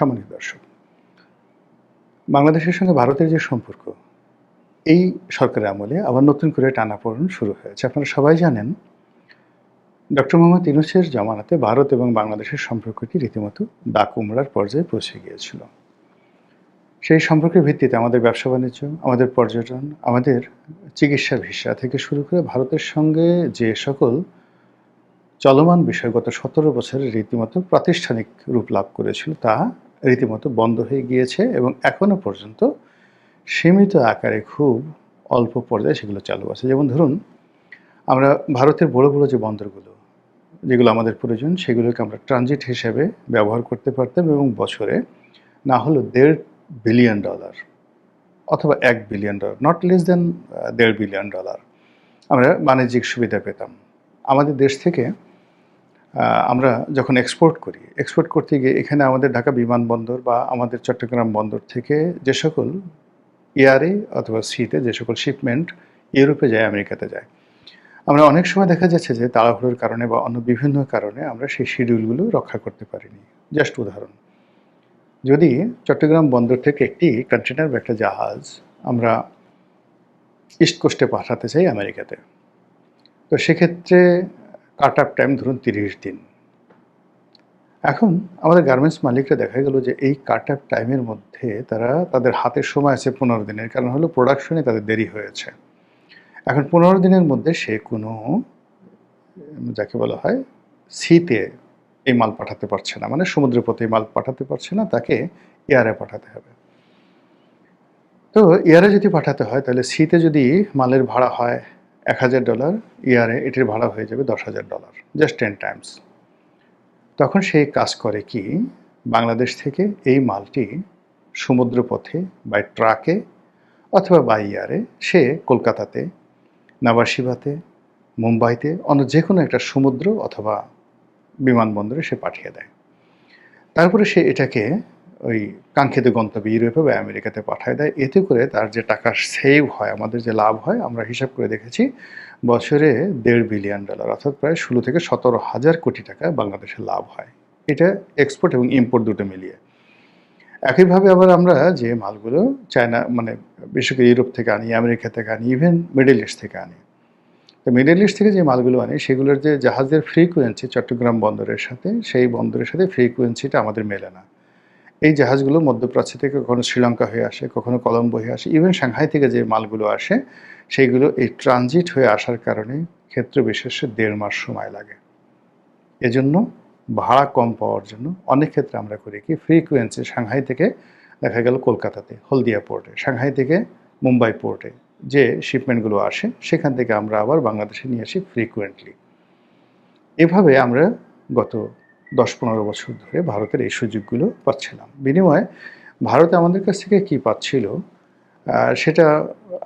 সম্মানিত দর্শক, বাংলাদেশের সঙ্গে ভারতের যে সম্পর্ক, এই সরকারের আমলে আবার নতুন করে টানাপোড়েন শুরু হয়েছে। আপনারা সবাই জানেন, ডক্টর মোহাম্মদ ইউনূসের জামানাতে ভারত এবং বাংলাদেশের সম্পর্কটি রীতিমতো দাকুমড়ার পর্যায়ে পৌঁছে গিয়েছিল। সেই সম্পর্কের ভিত্তিতে আমাদের ব্যবসা-বাণিজ্য, আমাদের পর্যটন, আমাদের চিকিৎসা ভিসা থেকে শুরু করে ভারতের সঙ্গে যে সকল চলমান বিষয় গত ১৭ বছরে রীতিমতো প্রাতিষ্ঠানিক রূপ লাভ করেছিল, তা রীতিমতো বন্ধ হয়ে গিয়েছে এবং এখনো পর্যন্ত সীমিত আকারে খুব অল্প পর্যায়ে সেগুলো চালু আছে। যেমন ধরুন, আমরা ভারতের বড়, বড় যে বন্দরগুলো, যেগুলো আমাদের প্রয়োজন, সেগুলোকে আমরা ট্রানজিট হিসেবে ব্যবহার করতে পারতাম এবং বছরে না হলেও $1.5 বিলিয়ন অথবা $1 billion, not less than $1.5 billion আমরা বাণিজ্যিক সুবিধা পেতাম। আমাদের দেশ থেকে আমরা যখন এক্সপোর্ট করতে গিয়ে এখানে আমাদের ঢাকা বিমানবন্দর বা আমাদের চট্টগ্রাম বন্দর থেকে যে সকল এয়ারে অথবা সিতে যে সকল শিপমেন্ট ইউরোপে যায়, আমেরিকাতে যায়, আমরা অনেক সময় দেখা যাচ্ছে যে তাড়াহুড়োর কারণে বা অন্য বিভিন্ন কারণে আমরা সেই শিডিউলগুলো রক্ষা করতে পারিনি। জাস্ট উদাহরণ, যদি চট্টগ্রাম বন্দর থেকে একটি কন্টেনার বা একটা জাহাজ আমরা ইস্ট কোস্টে পাঠাতে চাই আমেরিকাতে, তো সেক্ষেত্রে কাট আপ টাইম ধরুন 30 দিন। এখন আমাদের গার্মেন্টস মালিকরা দেখা গেল যে এই কাট আপ টাইমের মধ্যে তাদের হাতের সময় আছে 15 দিনের, কারণ হলো প্রোডাকশনে তাদের দেরি হয়েছে। এখন 15 দিনের মধ্যে সে কোনো যাকে বলা হয় সিতে এই মাল পাঠাতে পারছে না, মানে সমুদ্রপথে এই মাল পাঠাতে পারছে না, তাকে এয়ারে পাঠাতে হবে। তো এয়ারে যদি পাঠাতে হয়, তাহলে সিতে যদি মালের ভাড়া হয় $1000, এয়ারে এটির ভাড়া হয়ে যাবে $10,000, জাস্ট 10 টাইমস। তখন সে কাজ করে কি, বাংলাদেশ থেকে এই মালটি সমুদ্রপথে বাই ট্রাকে অথবা বাই এয়ারে সে কলকাতাতে, নাভাশিভাতে, মুম্বাইতে, অন্য যে কোনো একটা সমুদ্র অথবা বিমানবন্দরে সে পাঠিয়ে দেয়। তারপরে সে এটাকে ওই কাঙ্ক্ষিত গন্তব্যে ইউরোপে বা আমেরিকাতে পাঠিয়ে দেয়। এতে করে তার যে টাকা সেভ হয়, আমাদের যে লাভ হয়, আমরা হিসাব করে দেখেছি বছরে $1.5 বিলিয়ন, অর্থাৎ প্রায় 16 থেকে 17,000 কোটি টাকা বাংলাদেশের লাভ হয়। এটা এক্সপোর্ট এবং ইম্পোর্ট দুটো মিলিয়ে। একইভাবে আবার আমরা যে মালগুলো চায়না, মানে বিশেষ করে ইউরোপ থেকে আনি, আমেরিকা থেকে আনি, ইভেন মিডল ইস্ট থেকে আনি, তো মিডল ইস্ট থেকে যে মালগুলো আনি সেগুলোর যে জাহাজের ফ্রিকোয়েন্সি চট্টগ্রাম বন্দরের সাথে, সেই বন্দরের সাথে ফ্রিকোয়েন্সিটা আমাদের মেলে না। এই জাহাজগুলো মধ্যপ্রাচ্য থেকে কখনো শ্রীলঙ্কা হয়ে আসে, কখনো কলম্বো হয়ে আসে, ইভেন সাংহাই থেকে যে মালগুলো আসে সেইগুলো এই ট্রানজিট হয়ে আসার কারণে ক্ষেত্র বিশেষে 1.5 মাস সময় লাগে। এজন্য ভাড়া কম পাওয়ার জন্য অনেক ক্ষেত্রে আমরা করি কি, ফ্রিকোয়েন্সি সাংহাই থেকে দেখা গেল কলকাতাতে হলদিয়া পোর্টে, সাংহাই থেকে মুম্বাই পোর্টে যে শিপমেন্টগুলো আসে, সেখান থেকে আমরা আবার বাংলাদেশে নিয়ে আসি ফ্রিকুয়েন্টলি। এভাবে আমরা গত 10-15 বছর ধরে ভারতের এই সুযোগগুলো পাচ্ছিলাম। বিনিময়ে ভারতে আমাদের কাছ থেকে কী পাচ্ছিল সেটা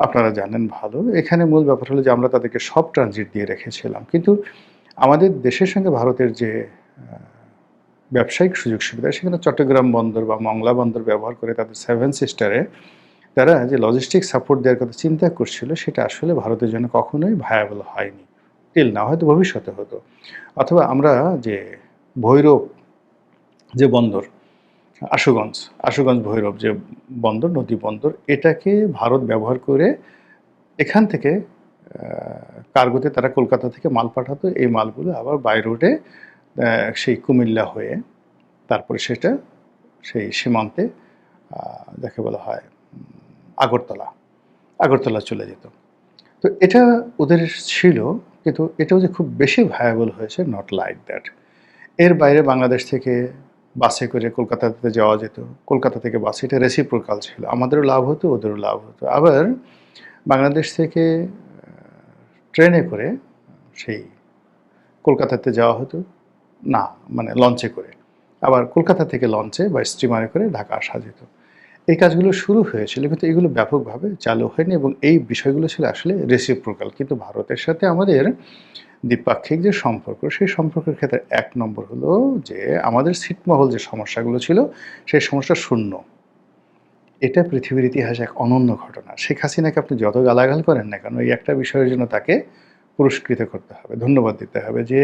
আপনারা জানেন ভালো। এখানে মূল ব্যাপার হলো যে আমরা তাদেরকে সব ট্রানজিট দিয়ে রেখেছিলাম, কিন্তু আমাদের দেশের সঙ্গে ভারতের যে ব্যবসায়িক সুযোগ সুবিধা, সেখানে চট্টগ্রাম বন্দর বা মংলা বন্দর ব্যবহার করে তাদের 7 সিস্টারে তারা যে লজিস্টিক সাপোর্ট দেওয়ার কথা চিন্তা করছিল, সেটা আসলে ভারতের জন্য কখনোই ভায়াবল হয়নি। টিল না, হয়তো ভবিষ্যতে হতো। অথবা আমরা যে ভৈরব যে বন্দর, আশুগঞ্জ ভৈরব যে বন্দর, নদী বন্দর, এটাকে ভারত ব্যবহার করে এখান থেকে কার্গোতে তারা কলকাতা থেকে মাল পাঠাতো। এই মালগুলো আবার বাই রোডে সেই কুমিল্লা হয়ে তারপরে সেটা সেই সীমান্তে যাকে বলা হয় আগরতলা চলে যেত। তো এটা ওদের ছিল, কিন্তু এটাও যে খুব বেশি ভায়াবল হয়েছে, নট লাইক দ্যাট। এর বাইরে বাংলাদেশ থেকে বাসে করে কলকাতাতে যাওয়া যেত, কলকাতা থেকে বাসে, এটা রেসিপ্রোকাল ছিল, আমাদেরও লাভ হতো, ওদেরও লাভ হতো। আবার বাংলাদেশ থেকে ট্রেনে করে সেই কলকাতাতে যাওয়া হতো, না মানে লঞ্চে করে, আবার কলকাতা থেকে লঞ্চে বা স্টিমারে করে ঢাকা আসা যেত। এই কাজগুলো শুরু হয়েছিল, কিন্তু এগুলো ব্যাপকভাবে চালু হয়নি এবং এই বিষয়গুলো ছিল আসলে রেসিপ্রোকাল। কিন্তু ভারতের সাথে আমাদের দ্বিপাক্ষিক যে সম্পর্ক, সেই সম্পর্কের ক্ষেত্রে 1 নম্বর হলো যে আমাদের ছিটমহল যে সমস্যাগুলো ছিল, সেই সমস্যা শূন্য। এটা পৃথিবীর ইতিহাসে এক অনন্য ঘটনা। শেখ হাসিনাকে আপনি যত গালাগাল করেন না কেন, এই একটা বিষয়ের জন্য তাকে পুরস্কৃত করতে হবে, ধন্যবাদ দিতে হবে, যে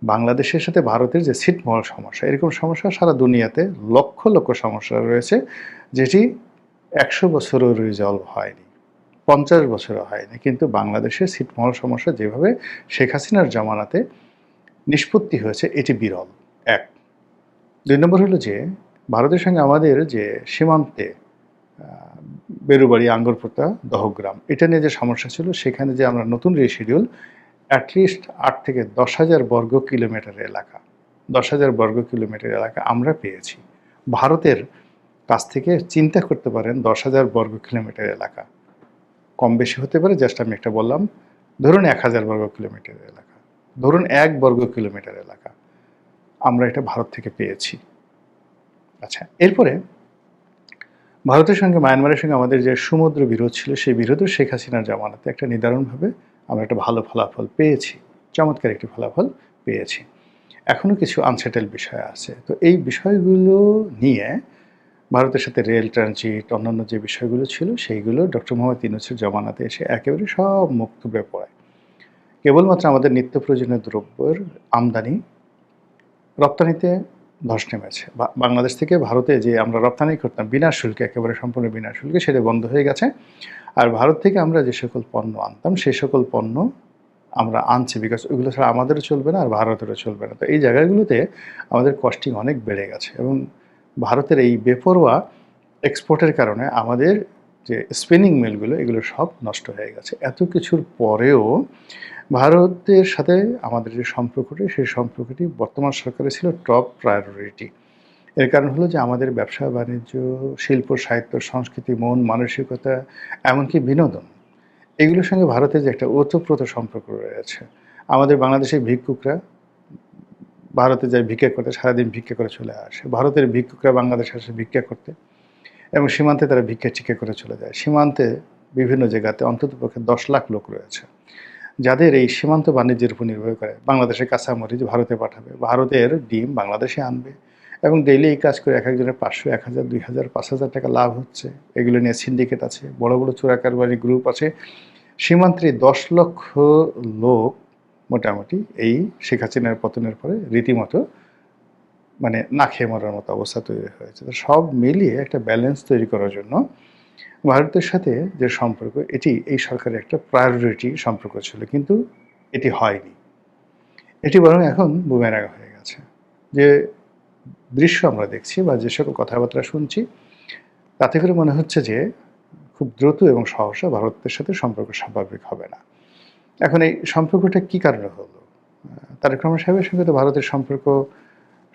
বাংলাদেশের সাথে ভারতের যে ছিটমহল সমস্যা, এরকম সমস্যা সারা দুনিয়াতে লক্ষ লক্ষ সমস্যা রয়েছে, যেটি ১০০ বছরও রিজলভ হয়নি, ৫০ বছরও হয়নি। কিন্তু বাংলাদেশের ছিটমহল সমস্যা যেভাবে শেখ হাসিনার জামানাতে নিষ্পত্তি হয়েছে, এটি বিরল। ১। ২ নম্বর হলো যে ভারতের সঙ্গে আমাদের যে সীমান্তে বেরুবাড়ি, আঙ্গরপোতা, দহগ্রাম, এটা নিয়ে যে সমস্যা ছিল, সেখানে যে আমরা নতুন রিশিডিউল অ্যাটলিস্ট ৮ থেকে ১০,০০০ বর্গ কিলোমিটার এলাকা, ১০,০০০ বর্গ কিলোমিটার এলাকা আমরা পেয়েছি। ভারতের কাছ থেকে চিন্তা করতে পারেন ১০,০০০ বর্গ কিলোমিটার এলাকা, কম বেশি হতে পারে, জাস্ট আমি একটা বললাম, ধরুন ১,০০০ বর্গ কিলোমিটার এলাকা, ধরুন ১ বর্গ কিলোমিটার এলাকা আমরা এটা ভারত থেকে পেয়েছি। আচ্ছা, এরপরে ভারতের সঙ্গে মায়ানমারের সঙ্গে আমাদের যে সমুদ্র বিরোধ ছিল, সেই বিরোধও শেখ হাসিনার জামানাতে একটা নিদারুণভাবে আমরা একটা ভালো ফলাফল পেয়েছি, চমৎকার একটি ফলাফল পেয়েছি। এখনও কিছু আনসেটেল বিষয় আছে। তো এই বিষয়গুলো নিয়ে ভারতের সাথে রেল ট্রানজিট, অন্যান্য যে বিষয়গুলো ছিল, সেইগুলো ডক্টর মোহাম্মদ ইউনূসের জামানাতে এসে একেবারে সব মুখ থুবড়ে পড়ে। কেবলমাত্র আমাদের নিত্য প্রয়োজনীয় দ্রব্যের আমদানি রপ্তানিতে ধস নেমেছে। বাংলাদেশ থেকে ভারতে যে আমরা রপ্তানি করতাম বিনা শুল্কে, একেবারে সম্পূর্ণ বিনা শুল্কে, সেটা বন্ধ হয়ে গেছে। আর ভারত থেকে আমরা যে সকল পণ্য আনতাম, সেই সকল পণ্য আমরা আনছি, বিকজ ওইগুলো ছাড়া আমাদেরও চলবে না আর ভারতেরও চলবে না। তো এই জায়গাগুলোতে আমাদের কস্টিং অনেক বেড়ে গেছে, এবং ভারতের এই বেপরোয়া এক্সপোর্টের কারণে আমাদের যে স্পিনিং মিলগুলো, এগুলো সব নষ্ট হয়ে গেছে। এত কিছুর পরেও ভারতের সাথে আমাদের যে সম্পর্কটি, সেই সম্পর্কটি বর্তমান সরকারের ছিল টপ প্রায়োরিটি। এর কারণ হলো যে আমাদের ব্যবসা বাণিজ্য, শিল্প, সাহিত্য, সংস্কৃতি, মন মানসিকতা, এমনকি বিনোদন, এগুলোর সঙ্গে ভারতের যে একটা ওতপ্রোত সম্পর্ক রয়েছে। আমাদের বাংলাদেশের ভিক্ষুকরা ভারতে যায় ভিক্ষা করতে, সারাদিন ভিক্ষা করে চলে আসে। ভারতের ভিক্ষুকরা বাংলাদেশে আসে ভিক্ষা করতে, এবং সীমান্তে তারা ভিক্ষা টিক্ষা করে চলে যায়। সীমান্তে বিভিন্ন জায়গাতে অন্ততপক্ষে ১০ লাখ লোক রয়েছে, যাদের এই সীমান্ত বাণিজ্যের উপর নির্ভর করে। বাংলাদেশের কাঁচামরিচ ভারতে পাঠাবে, ভারতের ডিম বাংলাদেশে আনবে, এবং ডেইলি এই কাজ করে এক একজনের ৫০০, ১,০০০, ২,০০০, ৫,০০০ টাকা লাভ হচ্ছে। এগুলো নিয়ে সিন্ডিকেট আছে, বড় বড় চোরাকারবারি গ্রুপ আছে। সীমান্তে ১০ লক্ষ লোক মোটামুটি এই শেখ হাসিনার পতনের পরে রীতিমতো মানে না খেয়ে মরার মতো অবস্থা তৈরি হয়েছে। তো সব মিলিয়ে একটা ব্যালেন্স তৈরি করার জন্য ভারতের সাথে যে সম্পর্ক, এটি এই সরকারের একটা প্রায়োরিটি সম্পর্ক ছিল, কিন্তু এটি হয়নি। এটি বরং এখন বুমেরাং হয়ে গেছে। যে দৃশ্য আমরা দেখছি বা যে সকল কথাবার্তা শুনছি, তাতে করে মনে হচ্ছে যে খুব দ্রুত এবং সহসা ভারতের সাথে সম্পর্ক স্বাভাবিক হবে না। এখন এই সম্পর্কটা কী কারণে হলো? তারেক রহমান সাহেবের সঙ্গে তো ভারতের সম্পর্ক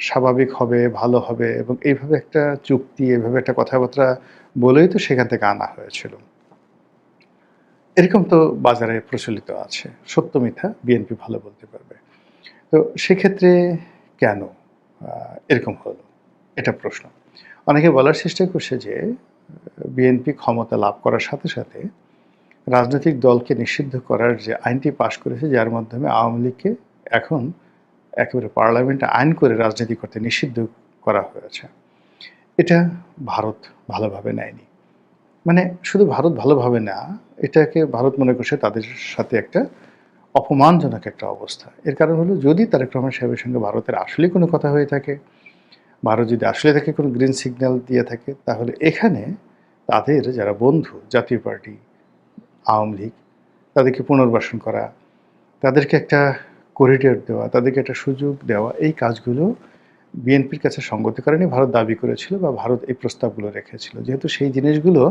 স্বাভাবিক হবে, ভালো হবে, এবং এইভাবে একটা চুক্তি, এভাবে একটা কথাবার্তা বলেই তো সেখান থেকে আনা হয়েছিল। এরকম তো বাজারে প্রচলিত আছে। সত্য মিথ্যা বিএনপি ভালো বলতে পারবে। তো সেক্ষেত্রে কেন এরকম হলো? এটা প্রশ্ন। অনেকে বলার চেষ্টা করছে যে বিএনপি ক্ষমতা লাভ করার সাথে সাথে রাজনৈতিক দলকে নিষিদ্ধ করার যে আইনটি পাশ করেছে, যার মাধ্যমে আওয়ামী লীগকে এখন একেবারে পার্লামেন্টে আইন করে রাজনীতি করতে নিষিদ্ধ করা হয়েছে। এটা ভারত ভালোভাবে নেয়নি। মানে শুধু ভারত ভালোভাবে না, এটাকে ভারত মনে করছে তাদের সাথে একটা অপমানজনক একটা অবস্থা। এর কারণ হলো, যদি তারেক রহমান সাহেবের সঙ্গে ভারতের আসলেই কোনো কথা হয়ে থাকে, ভারত যদি আসলে তাকে কোনো গ্রিন সিগন্যাল দিয়ে থাকে, তাহলে এখানে তাদের যারা বন্ধু, জাতীয় পার্টি, আওয়ামী লীগ, তাদেরকে পুনর্বাসন করা, তাদেরকে একটা করিডোর দেওয়া, তাদেরকে একটা সুযোগ দেওয়া, এই কাজগুলো বিএনপির কাছে সঙ্গত করেনি ভারত দাবি করেছিল, বা ভারত এই প্রস্তাবগুলো রেখেছিল। যেহেতু সেই জিনিসগুলো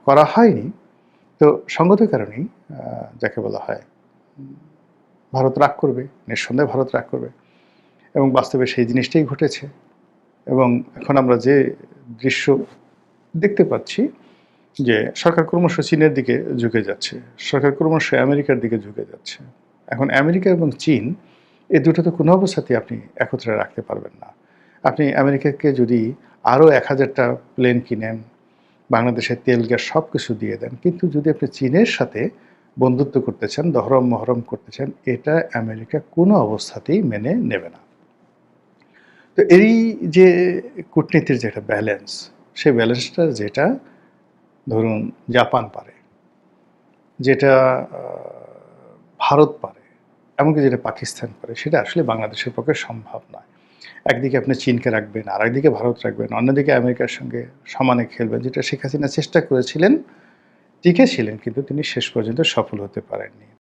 করা হয়নি, তো সঙ্গত কারণেই যাকে বলা হয় ভারত রাগ করবে, নিঃসন্দেহে ভারত রাগ করবে, এবং বাস্তবে সেই জিনিসটাই ঘটেছে। এবং এখন আমরা যে দৃশ্য দেখতে পাচ্ছি, যে সরকার ক্রমশ চীনের দিকে ঝুঁকে যাচ্ছে, সরকার ক্রমশ আমেরিকার দিকে ঝুঁকে যাচ্ছে। এখন আমেরিকা এবং চীন, এই দুটো তো কোনো অবস্থাতেই আপনি একত্রে রাখতে পারবেন না। আপনি আমেরিকাকে যদি আরও ১,০০০টা প্লেন কিনেন, বাংলাদেশের তেল গ্যাস সব কিছু দিয়ে দেন, কিন্তু যদি আপনি চীনের সাথে বন্ধুত্ব করতে চান, দহরম মহরম করতে চান, এটা আমেরিকা কোনো অবস্থাতেই মেনে নেবে না। তো এই যে কূটনীতির যে একটা ব্যালেন্স, সেই ব্যালেন্সটা যেটা ধরুন জাপান পারে, যেটা ভারত পারে, এমনকি যেটা পাকিস্তান করে, সেটা আসলে বাংলাদেশের পক্ষে সম্ভব নয়। একদিকে আপনি চীনকে রাখবেন, আরেকদিকে ভারত রাখবেন, অন্যদিকে আমেরিকার সঙ্গে সমানে খেলবেন, যেটা শেখ হাসিনা চেষ্টা করেছিলেন, টিকে ছিলেন, কিন্তু তিনি শেষ পর্যন্ত সফল হতে পারেননি।